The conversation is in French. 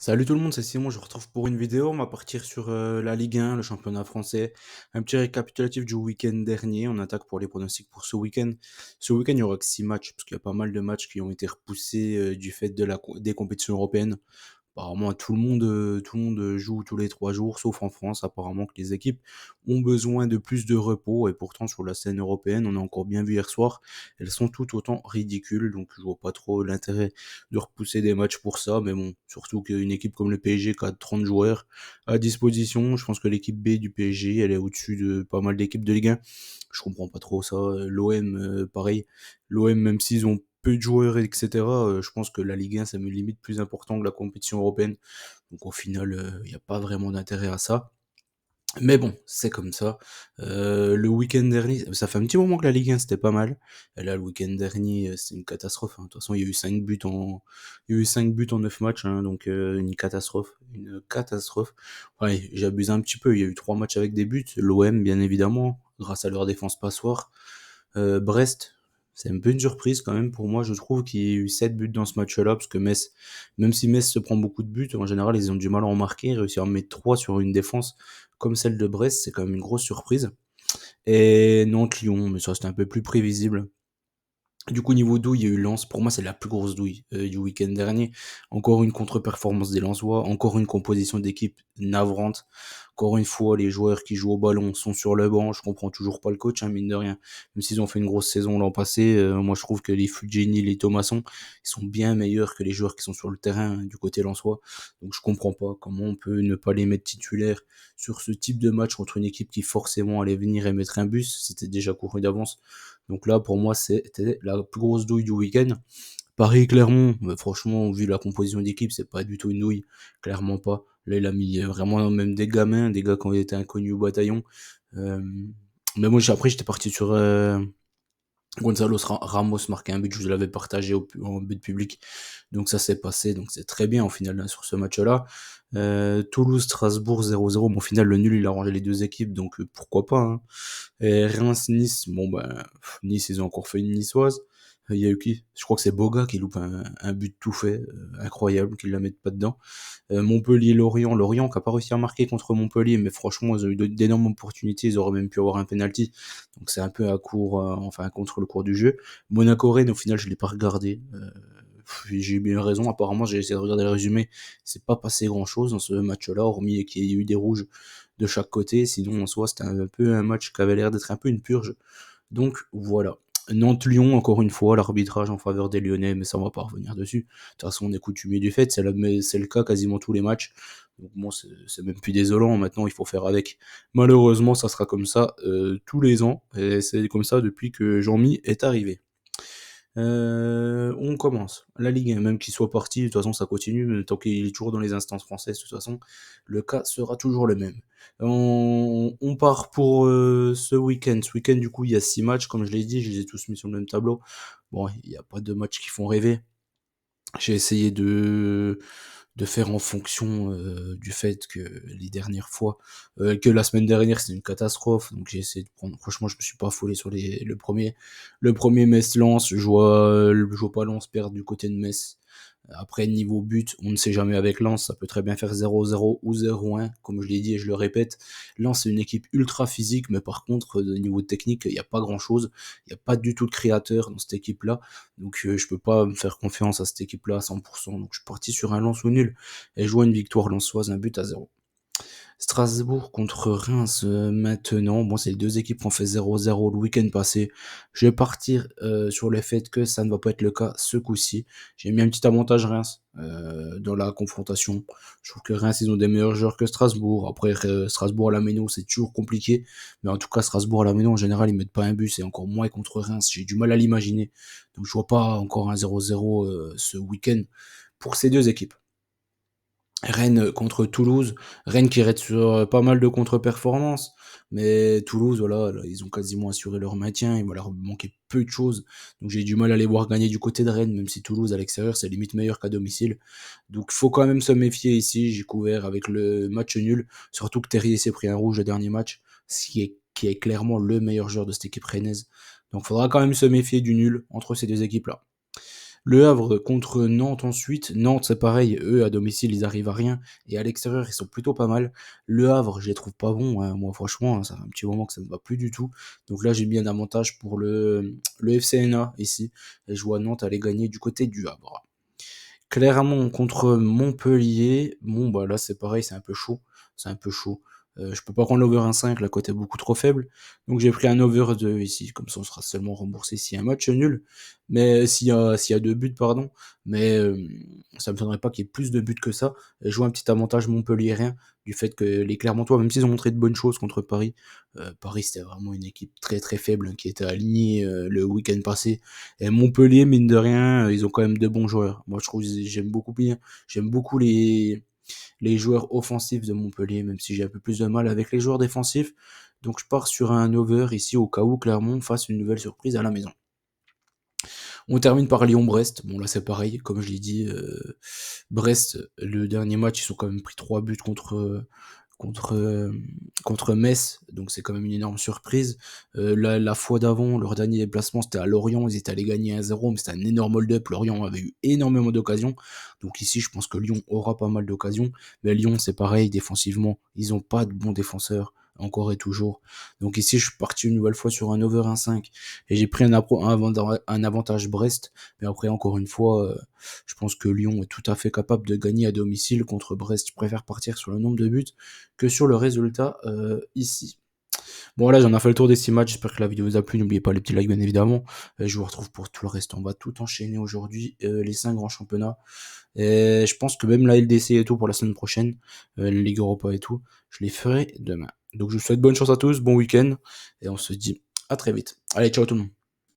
Salut tout le monde, c'est Simon, je vous retrouve pour une vidéo. On va partir sur la Ligue 1, le championnat français. Un petit récapitulatif du week-end dernier. On attaque pour les pronostics pour ce week-end. Ce week-end, il y aura que 6 matchs, parce qu'il y a pas mal de matchs qui ont été repoussés du fait des compétitions européennes. Apparemment, tout le monde joue tous les 3 jours, sauf en France. Apparemment que les équipes ont besoin de plus de repos. Et pourtant, sur la scène européenne, on a encore bien vu hier soir, elles sont tout autant ridicules. Donc, je vois pas trop l'intérêt de repousser des matchs pour ça. Mais bon, surtout qu'une équipe comme le PSG qui a 30 joueurs à disposition, je pense que l'équipe B du PSG, elle est au-dessus de pas mal d'équipes de Ligue 1. Je comprends pas trop ça. L'OM, pareil. L'OM, même s'ils ont peu de joueurs, etc., je pense que la Ligue 1, ça me limite plus important que la compétition européenne. Donc au final, il n'y a pas vraiment d'intérêt à ça. Mais bon, c'est comme ça. Le week-end dernier, ça fait un petit moment que la Ligue 1 c'était pas mal. Et là, le week-end dernier, c'était une catastrophe, hein. De toute façon, il y a eu 5 buts en 9 matchs, hein, donc une catastrophe, une catastrophe. Ouais, j'abuse un petit peu. Il y a eu 3 matchs avec des buts. L'OM, bien évidemment, grâce à leur défense passoire. Brest, c'est un peu une surprise quand même pour moi. Je trouve qu'il y a eu 7 buts dans ce match-là, parce que Metz, même si Metz se prend beaucoup de buts, en général, ils ont du mal à en marquer. Réussir à en mettre 3 sur une défense comme celle de Brest, c'est quand même une grosse surprise. Et Nantes-Lyon, mais ça c'était un peu plus prévisible. Du coup, niveau douille, il y a eu Lens. Pour moi, c'est la plus grosse douille du week-end dernier. Encore une contre-performance des Lensois, encore une composition d'équipe navrante. Encore une fois, les joueurs qui jouent au ballon sont sur le banc. Je comprends toujours pas le coach, hein, mine de rien. Même s'ils ont fait une grosse saison l'an passé, moi je trouve que les Fulgini, les Thomasson, ils sont bien meilleurs que les joueurs qui sont sur le terrain, hein, du côté lensois. Donc je comprends pas comment on peut ne pas les mettre titulaires sur ce type de match contre une équipe qui forcément allait venir et mettre un bus. C'était déjà couru d'avance. Donc là, pour moi, c'était la plus grosse douille du week-end. Paris-Clermont, franchement, vu la composition d'équipe, c'est pas du tout une douille. Clairement pas. Là, il a mis vraiment même des gamins, des gars qui ont été inconnus au bataillon. Euh, mais moi, après, j'étais parti sur Gonzalo Ramos marqué un but, je l'avais partagé en but public. Donc ça s'est passé, donc c'est très bien au final, hein, sur ce match-là. Toulouse-Strasbourg 0-0, bon, au final le nul il a rangé les deux équipes, donc pourquoi pas, hein. Et Reims-Nice, bon ben, Nice ils ont encore fait une niçoise. Il y a eu qui? Je crois que c'est Boga qui loupe un but tout fait, incroyable, qu'ils la mettent pas dedans. Montpellier-Lorient qui a pas réussi à marquer contre Montpellier, mais franchement ils ont eu d'énormes opportunités, ils auraient même pu avoir un penalty. Donc c'est un peu à court, enfin contre le cours du jeu. Monaco-Rennes, au final je l'ai pas regardé. J'ai eu bien raison, apparemment j'ai essayé de regarder le résumé, c'est pas passé grand chose dans ce match-là, hormis qu'il y ait eu des rouges de chaque côté, sinon en soi c'était un peu un match qui avait l'air d'être un peu une purge. Donc voilà. Nantes-Lyon, encore une fois, l'arbitrage en faveur des Lyonnais, mais ça on va pas revenir dessus. De toute façon, on est coutumier du fait, c'est le cas quasiment tous les matchs. Donc bon, c'est même plus désolant, maintenant il faut faire avec. Malheureusement, ça sera comme ça tous les ans, et c'est comme ça depuis que Jean-Mi est arrivé. On commence. La Ligue 1, même qu'il soit parti, de toute façon ça continue, mais tant qu'il est toujours dans les instances françaises, de toute façon, le cas sera toujours le même. On part pour ce week-end. Ce week-end, du coup, il y a 6 matchs, comme je l'ai dit, je les ai tous mis sur le même tableau. Bon, il n'y a pas de matchs qui font rêver. J'ai essayé de faire en fonction du fait que les dernières fois, que la semaine dernière c'était une catastrophe, donc j'ai essayé de prendre. Franchement, je me suis pas affolé sur le premier Metz-Lens. Je vois pas Lens perdre du côté de Metz. Après, niveau but, on ne sait jamais avec Lens, ça peut très bien faire 0-0 ou 0-1, comme je l'ai dit et je le répète. Lens, c'est une équipe ultra physique, mais par contre, au niveau technique, il n'y a pas grand-chose. Il n'y a pas du tout de créateur dans cette équipe-là. Donc, je peux pas me faire confiance à cette équipe-là à 100%. Donc, je suis parti sur un Lens ou nul. Et je vois une victoire lensoise, un but à 0. Strasbourg contre Reims maintenant. Bon, c'est les deux équipes qui ont fait 0-0 le week-end passé. Je vais partir sur le fait que ça ne va pas être le cas ce coup-ci. J'ai mis un petit avantage Reims dans la confrontation. Je trouve que Reims, ils ont des meilleurs joueurs que Strasbourg. Après, Strasbourg à la Méno, c'est toujours compliqué. Mais en tout cas, Strasbourg à la Méno, en général, ils mettent pas un but. Et encore moins contre Reims. J'ai du mal à l'imaginer. Donc, je vois pas encore un 0-0 ce week-end pour ces deux équipes. Rennes contre Toulouse. Rennes qui reste sur pas mal de contre-performances. Mais Toulouse, voilà, là, ils ont quasiment assuré leur maintien. Il va leur manquer peu de choses. Donc j'ai du mal à les voir gagner du côté de Rennes, même si Toulouse à l'extérieur, c'est limite meilleur qu'à domicile. Donc faut quand même se méfier ici. J'ai couvert avec le match nul. Surtout que Terrier s'est pris un rouge le dernier match, qui est clairement le meilleur joueur de cette équipe rennaise. Donc faudra quand même se méfier du nul entre ces deux équipes-là. Le Havre contre Nantes ensuite. Nantes, c'est pareil, eux, à domicile, ils arrivent à rien. Et à l'extérieur, ils sont plutôt pas mal. Le Havre, je les trouve pas bons, hein. Moi, franchement, hein, ça fait un petit moment que ça ne va plus du tout. Donc là, j'ai mis un avantage pour le FCNA ici. Et je vois Nantes aller gagner du côté du Havre. Clermont contre Montpellier, bon bah là c'est pareil, c'est un peu chaud, c'est un peu chaud. Je peux pas prendre l'over 1,5, la cote est beaucoup trop faible, donc j'ai pris un over 2 ici, comme ça on sera seulement remboursé s'il y a un match nul, mais s'il y a 2 buts pardon, mais ça me m'étonnerait pas qu'il y ait plus de buts que ça, et je vois un petit avantage montpelliérain du fait que les Clermontois, même s'ils ont montré de bonnes choses contre Paris, Paris c'était vraiment une équipe très très faible qui était alignée le week-end passé, et Montpellier, mine de rien, ils ont quand même de bons joueurs. Moi, je trouve j'aime beaucoup bien. J'aime beaucoup les joueurs offensifs de Montpellier, même si j'ai un peu plus de mal avec les joueurs défensifs. Donc, je pars sur un over ici au cas où Clermont fasse une nouvelle surprise à la maison. On termine par Lyon-Brest. Bon, là, c'est pareil. Comme je l'ai dit, Brest, le dernier match, ils ont quand même pris 3 buts contre, euh, contre Metz, donc c'est quand même une énorme surprise. La fois d'avant, leur dernier déplacement, c'était à Lorient, ils étaient allés gagner 1-0, mais c'était un énorme hold-up. Lorient avait eu énormément d'occasions, donc ici, je pense que Lyon aura pas mal d'occasions, mais Lyon, c'est pareil, défensivement, ils ont pas de bons défenseurs, encore et toujours. Donc ici, je suis parti une nouvelle fois sur un over 1,5, et j'ai pris un avantage Brest, mais après, encore une fois, je pense que Lyon est tout à fait capable de gagner à domicile contre Brest. Je préfère partir sur le nombre de buts que sur le résultat ici. Bon voilà, j'en ai fait le tour des 6 matchs, j'espère que la vidéo vous a plu, n'oubliez pas les petits likes bien évidemment, je vous retrouve pour tout le reste, on va tout enchaîner aujourd'hui, les 5 grands championnats, et je pense que même la LDC et tout pour la semaine prochaine, la Ligue Europa et tout, je les ferai demain. Donc je vous souhaite bonne chance à tous, bon week-end, et on se dit à très vite. Allez, ciao tout le monde.